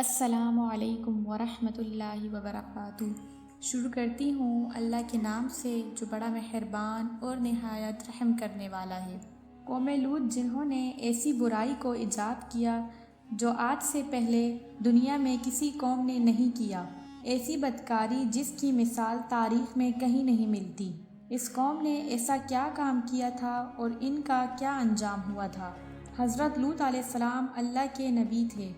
السلام علیکم ورحمۃ اللہ وبرکاتہ۔ شروع کرتی ہوں اللہ کے نام سے جو بڑا مہربان اور نہایت رحم کرنے والا ہے۔ قوم لوط جنہوں نے ایسی برائی کو ایجاد کیا جو آج سے پہلے دنیا میں کسی قوم نے نہیں کیا، ایسی بدکاری جس کی مثال تاریخ میں کہیں نہیں ملتی۔ اس قوم نے ایسا کیا کام کیا تھا اور ان کا کیا انجام ہوا تھا؟ حضرت لوط علیہ السلام اللہ کے نبی تھے۔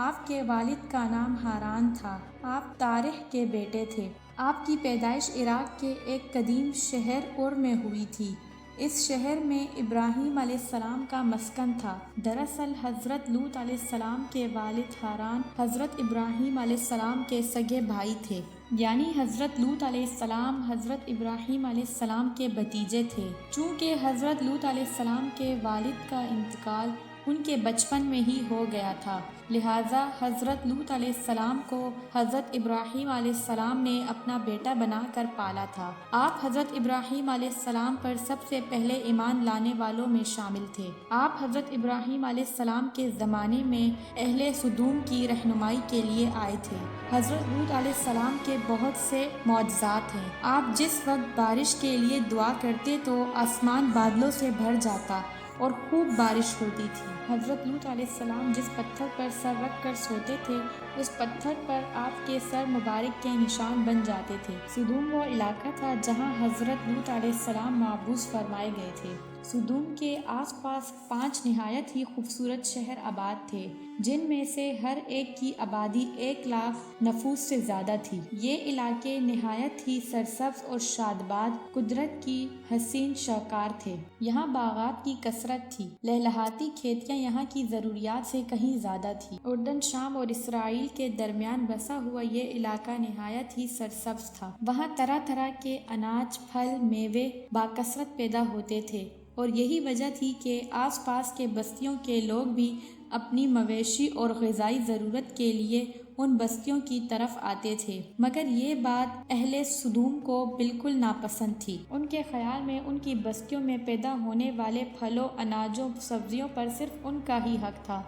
آپ کے والد کا نام ہاران تھا۔ آپ تارح کے بیٹے تھے۔ آپ کی پیدائش عراق کے ایک قدیم شہر اور میں ہوئی تھی۔ اس شہر میں ابراہیم علیہ السلام کا مسکن تھا۔ دراصل حضرت لوط علیہ السلام کے والد ہاران حضرت ابراہیم علیہ السلام کے سگے بھائی تھے، یعنی حضرت لوط علیہ السلام حضرت ابراہیم علیہ السلام کے بھتیجے تھے۔ چونکہ حضرت لوط علیہ السلام کے والد کا انتقال ان کے بچپن میں ہی ہو گیا تھا، لہٰذا حضرت لوط علیہ السلام کو حضرت ابراہیم علیہ السلام نے اپنا بیٹا بنا کر پالا تھا۔ آپ حضرت ابراہیم علیہ السلام پر سب سے پہلے ایمان لانے والوں میں شامل تھے۔ آپ حضرت ابراہیم علیہ السلام کے زمانے میں اہل سدوم کی رہنمائی کے لیے آئے تھے۔ حضرت لوط علیہ السلام کے بہت سے معجزات ہیں۔ آپ جس وقت بارش کے لیے دعا کرتے تو آسمان بادلوں سے بھر جاتا اور خوب بارش ہوتی تھی۔ حضرت لوط علیہ السلام جس پتھر پر سر رکھ کر سوتے تھے، اس پتھر پر آپ کے سر مبارک کے نشان بن جاتے تھے۔ سدوم وہ علاقہ تھا جہاں حضرت لوط علیہ السلام مبعوث فرمائے گئے تھے۔ سدوم کے آس پاس 5 نہایت ہی خوبصورت شہر آباد تھے، جن میں سے ہر ایک کی آبادی 1,00,000 نفوس سے زیادہ تھی۔ یہ علاقے نہایت ہی سرسبز اور شادباد، قدرت کی حسین شاہکار تھے۔ یہاں باغات کی کثرت تھی۔ لہلہاتی کھیتیاں یہاں کی ضروریات سے کہیں زیادہ تھی۔ اردن، شام اور اسرائیل کے درمیان بسا ہوا یہ علاقہ نہایت ہی سرسبز تھا۔ وہاں طرح طرح کے اناج، پھل، میوے باکثرت پیدا ہوتے تھے، اور یہی وجہ تھی کہ آس پاس کے بستیوں کے لوگ بھی اپنی مویشی اور غذائی ضرورت کے لیے ان بستیوں کی طرف آتے تھے۔ مگر یہ بات اہل سدوم کو بالکل ناپسند تھی۔ ان کے خیال میں ان کی بستیوں میں پیدا ہونے والے پھلوں، اناجوں، سبزیوں پر صرف ان کا ہی حق تھا۔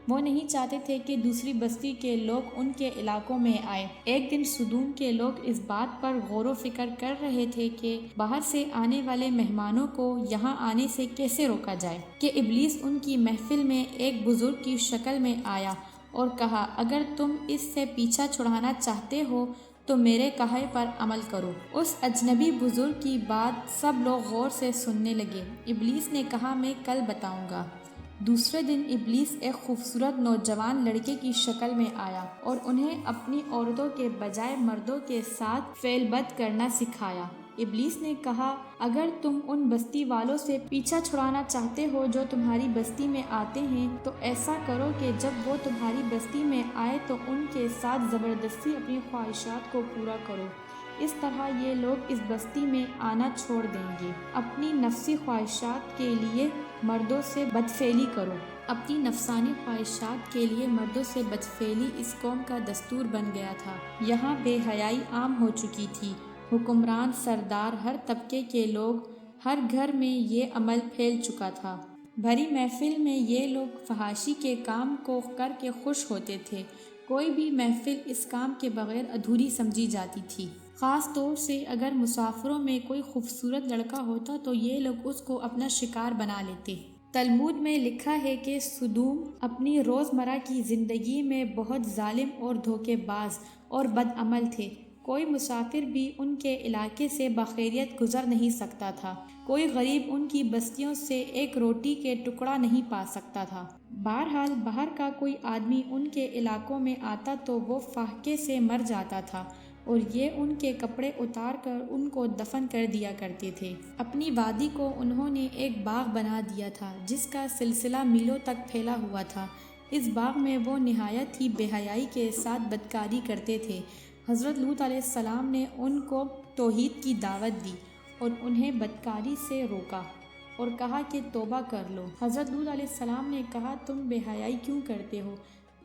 وہ نہیں چاہتے تھے کہ دوسری بستی کے لوگ ان کے علاقوں میں آئے۔ ایک دن سدوم کے لوگ اس بات پر غور و فکر کر رہے تھے کہ باہر سے آنے والے مہمانوں کو یہاں آنے سے کیسے روکا جائے کہ ابلیس ان کی محفل میں ایک بزرگ کی شکل میں آیا اور کہا، اگر تم اس سے پیچھا چھڑانا چاہتے ہو تو میرے کہے پر عمل کرو۔ اس اجنبی بزرگ کی بات سب لوگ غور سے سننے لگے۔ ابلیس نے کہا، میں کل بتاؤں گا۔ دوسرے دن ابلیس ایک خوبصورت نوجوان لڑکے کی شکل میں آیا اور انہیں اپنی عورتوں کے بجائے مردوں کے ساتھ فعل بد کرنا سکھایا۔ ابلیس نے کہا، اگر تم ان بستی والوں سے پیچھا چھڑانا چاہتے ہو جو تمہاری بستی میں آتے ہیں تو ایسا کرو کہ جب وہ تمہاری بستی میں آئے تو ان کے ساتھ زبردستی اپنی خواہشات کو پورا کرو۔ اس طرح یہ لوگ اس بستی میں آنا چھوڑ دیں گے۔ اپنی نفسی خواہشات کے لیے مردوں سے بدفعلی کرو۔ اپنی نفسانی خواہشات کے لیے مردوں سے بدفعلی اس قوم کا دستور بن گیا تھا۔ یہاں بے حیائی عام ہو چکی تھی۔ حکمران، سردار، ہر طبقے کے لوگ، ہر گھر میں یہ عمل پھیل چکا تھا۔ بھری محفل میں یہ لوگ فحاشی کے کام کو کر کے خوش ہوتے تھے۔ کوئی بھی محفل اس کام کے بغیر ادھوری سمجھی جاتی تھی۔ خاص طور سے اگر مسافروں میں کوئی خوبصورت لڑکا ہوتا تو یہ لوگ اس کو اپنا شکار بنا لیتے۔ تلمود میں لکھا ہے کہ سدوم اپنی روزمرہ کی زندگی میں بہت ظالم اور دھوکے باز اور بدعمل تھے۔ کوئی مسافر بھی ان کے علاقے سے بخیریت گزر نہیں سکتا تھا۔ کوئی غریب ان کی بستیوں سے ایک روٹی کے ٹکڑا نہیں پا سکتا تھا۔ بہرحال باہر کا کوئی آدمی ان کے علاقوں میں آتا تو وہ فاقے سے مر جاتا تھا اور یہ ان کے کپڑے اتار کر ان کو دفن کر دیا کرتے تھے۔ اپنی وادی کو انہوں نے ایک باغ بنا دیا تھا جس کا سلسلہ میلوں تک پھیلا ہوا تھا۔ اس باغ میں وہ نہایت ہی بے حیائی کے ساتھ بدکاری کرتے تھے۔ حضرت لوط علیہ السلام نے ان کو توحید کی دعوت دی اور انہیں بدکاری سے روکا اور کہا کہ توبہ کر لو۔ حضرت لوط علیہ السلام نے کہا، تم بے حیائی کیوں کرتے ہو؟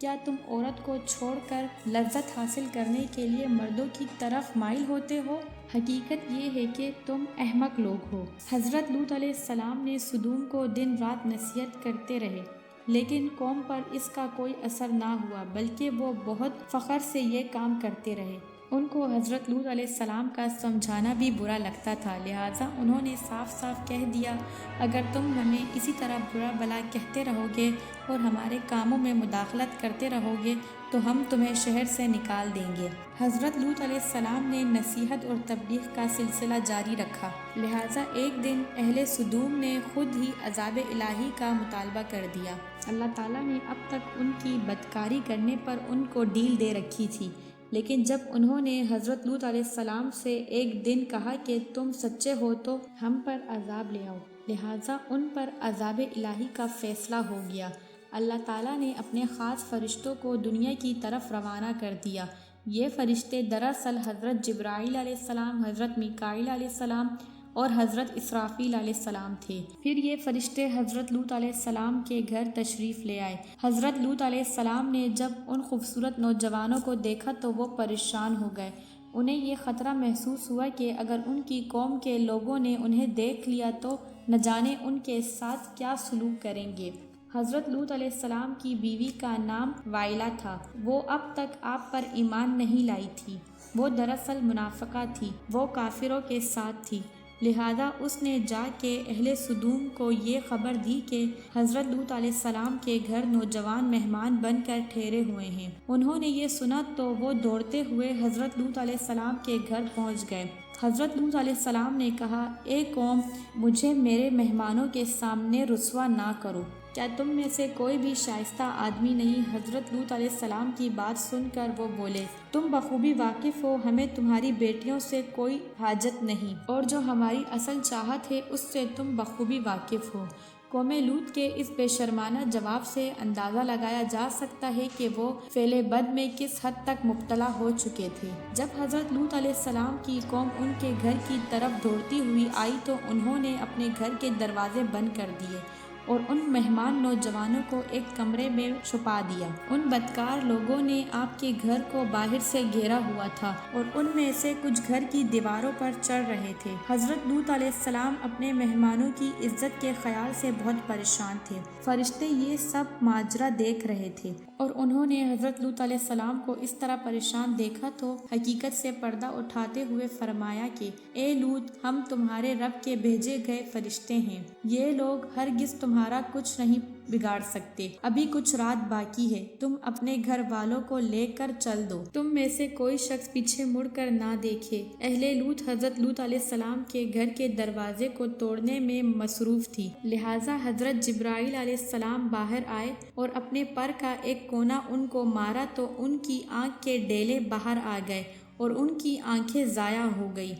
کیا تم عورت کو چھوڑ کر لذت حاصل کرنے کے لیے مردوں کی طرف مائل ہوتے ہو؟ حقیقت یہ ہے کہ تم احمق لوگ ہو۔ حضرت لوط علیہ السلام نے سدوم کو دن رات نصیحت کرتے رہے لیکن قوم پر اس کا کوئی اثر نہ ہوا، بلکہ وہ بہت فخر سے یہ کام کرتے رہے۔ ان کو حضرت لوط علیہ السلام کا سمجھانا بھی برا لگتا تھا، لہٰذا انہوں نے صاف صاف کہہ دیا، اگر تم ہمیں اسی طرح برا بھلا کہتے رہو گے اور ہمارے کاموں میں مداخلت کرتے رہو گے تو ہم تمہیں شہر سے نکال دیں گے۔ حضرت لوط علیہ السلام نے نصیحت اور تبلیغ کا سلسلہ جاری رکھا، لہٰذا ایک دن اہل سدوم نے خود ہی عذاب الہی کا مطالبہ کر دیا۔ اللہ تعالیٰ نے اب تک ان کی بدکاری کرنے پر ان کو ڈیل دے رکھی تھی، لیکن جب انہوں نے حضرت لوط علیہ السلام سے ایک دن کہا کہ تم سچے ہو تو ہم پر عذاب لے آؤ، لہٰذا ان پر عذاب الہی کا فیصلہ ہو گیا۔ اللہ تعالیٰ نے اپنے خاص فرشتوں کو دنیا کی طرف روانہ کر دیا۔ یہ فرشتے دراصل حضرت جبرائیل علیہ السلام، حضرت میکائیل علیہ السلام اور حضرت اسرافیل علیہ السلام تھے۔ پھر یہ فرشتے حضرت لوط علیہ السلام کے گھر تشریف لے آئے۔ حضرت لوط علیہ السلام نے جب ان خوبصورت نوجوانوں کو دیکھا تو وہ پریشان ہو گئے۔ انہیں یہ خطرہ محسوس ہوا کہ اگر ان کی قوم کے لوگوں نے انہیں دیکھ لیا تو نہ جانے ان کے ساتھ کیا سلوک کریں گے۔ حضرت لوط علیہ السلام کی بیوی کا نام وائلہ تھا، وہ اب تک آپ پر ایمان نہیں لائی تھی، وہ دراصل منافقہ تھی، وہ کافروں کے ساتھ تھی، لہذا اس نے جا کے اہل سدوم کو یہ خبر دی کہ حضرت لوط علیہ السلام کے گھر نوجوان مہمان بن کر ٹھہرے ہوئے ہیں۔ انہوں نے یہ سنا تو وہ دوڑتے ہوئے حضرت لوط علیہ السلام کے گھر پہنچ گئے۔ حضرت لوط علیہ السلام نے کہا، اے قوم، مجھے میرے مہمانوں کے سامنے رسوا نہ کرو، کیا تم میں سے کوئی بھی شائستہ آدمی نہیں؟ حضرت لوط علیہ السلام کی بات سن کر وہ بولے، تم بخوبی واقف ہو، ہمیں تمہاری بیٹیوں سے کوئی حاجت نہیں، اور جو ہماری اصل چاہت ہے اس سے تم بخوبی واقف ہو۔ قوم لوط کے اس بے شرمانہ جواب سے اندازہ لگایا جا سکتا ہے کہ وہ فعل بد میں کس حد تک مبتلا ہو چکے تھے۔ جب حضرت لوط علیہ السلام کی قوم ان کے گھر کی طرف دوڑتی ہوئی آئی تو انہوں نے اپنے گھر کے دروازے بند کر دیے اور ان مہمان نوجوانوں کو ایک کمرے میں چھپا دیا۔ ان بدکار لوگوں نے آپ کے گھر کو باہر سے گھیرا ہوا تھا اور ان میں سے کچھ گھر کی دیواروں پر چڑھ رہے تھے۔ حضرت لوط علیہ السلام اپنے مہمانوں کی عزت کے خیال سے بہت پریشان تھے۔ فرشتے یہ سب ماجرا دیکھ رہے تھے اور انہوں نے حضرت لوط علیہ السلام کو اس طرح پریشان دیکھا تو حقیقت سے پردہ اٹھاتے ہوئے فرمایا کہ اے لوط، ہم تمہارے رب کے بھیجے گئے فرشتے ہیں، یہ لوگ ہرگز تمہارا کچھ نہیں بگاڑ سکتے، ابھی کچھ رات باقی ہے، تم اپنے گھر والوں کو لے کر چل دو، تم میں سے کوئی شخص پیچھے مڑ کر نہ دیکھے۔ اہل لوط حضرت لوط علیہ السلام کے گھر کے دروازے کو توڑنے میں مصروف تھی، لہٰذا حضرت جبرائیل علیہ السلام باہر آئے اور اپنے پر کا ایک کونا ان کو مارا تو ان کی آنکھ کے ڈیلے باہر آ گئے اور ان کی آنکھیں ضائع ہو گئی۔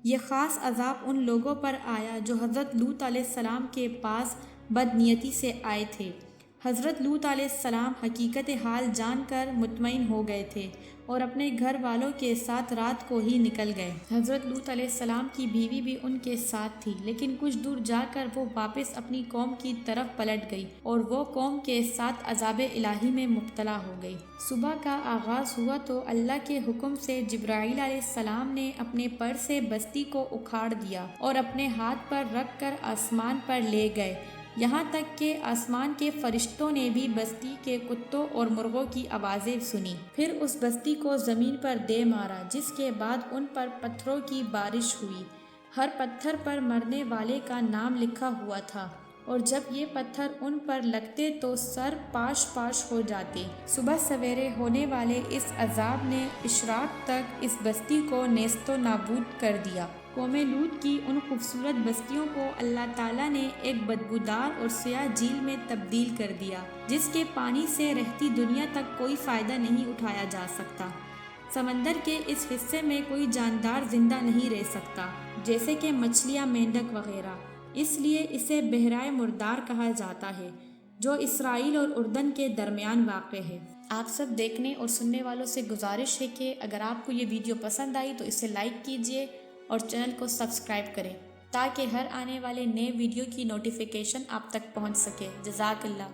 یہ خاص عذاب ان لوگوں پر آیا جو حضرت لوط علیہ السلام کے پاس بد نیتی سے آئے تھے۔ حضرت لوط علیہ السلام حقیقت حال جان کر مطمئن ہو گئے تھے اور اپنے گھر والوں کے ساتھ رات کو ہی نکل گئے۔ حضرت لوط علیہ السلام کی بیوی بھی ان کے ساتھ تھی، لیکن کچھ دور جا کر وہ واپس اپنی قوم کی طرف پلٹ گئی اور وہ قوم کے ساتھ عذاب الہی میں مبتلا ہو گئی۔ صبح کا آغاز ہوا تو اللہ کے حکم سے جبرائیل علیہ السلام نے اپنے پر سے بستی کو اکھاڑ دیا اور اپنے ہاتھ پر رکھ کر آسمان پر لے گئے، یہاں تک کہ آسمان کے فرشتوں نے بھی بستی کے کتوں اور مرغوں کی آوازیں سنی۔ پھر اس بستی کو زمین پر دے مارا، جس کے بعد ان پر پتھروں کی بارش ہوئی۔ ہر پتھر پر مرنے والے کا نام لکھا ہوا تھا اور جب یہ پتھر ان پر لگتے تو سر پاش پاش ہو جاتے۔ صبح سویرے ہونے والے اس عذاب نے اشراق تک اس بستی کو نیست و نابود کر دیا۔ قوم لوط کی ان خوبصورت بستیوں کو اللہ تعالیٰ نے ایک بدبودار اور سیاہ جھیل میں تبدیل کر دیا، جس کے پانی سے رہتی دنیا تک کوئی فائدہ نہیں اٹھایا جا سکتا۔ سمندر کے اس حصے میں کوئی جاندار زندہ نہیں رہ سکتا، جیسے کہ مچھلیاں، مینڈک وغیرہ، اس لیے اسے بحیرہ مردار کہا جاتا ہے، جو اسرائیل اور اردن کے درمیان واقع ہے۔ آپ سب دیکھنے اور سننے والوں سے گزارش ہے کہ اگر آپ کو یہ ویڈیو پسند آئی تو اسے لائک کیجیے اور چینل کو سبسکرائب کریں تاکہ ہر آنے والے نئے ویڈیو کی نوٹیفیکیشن آپ تک پہنچ سکے۔ جزاک اللہ۔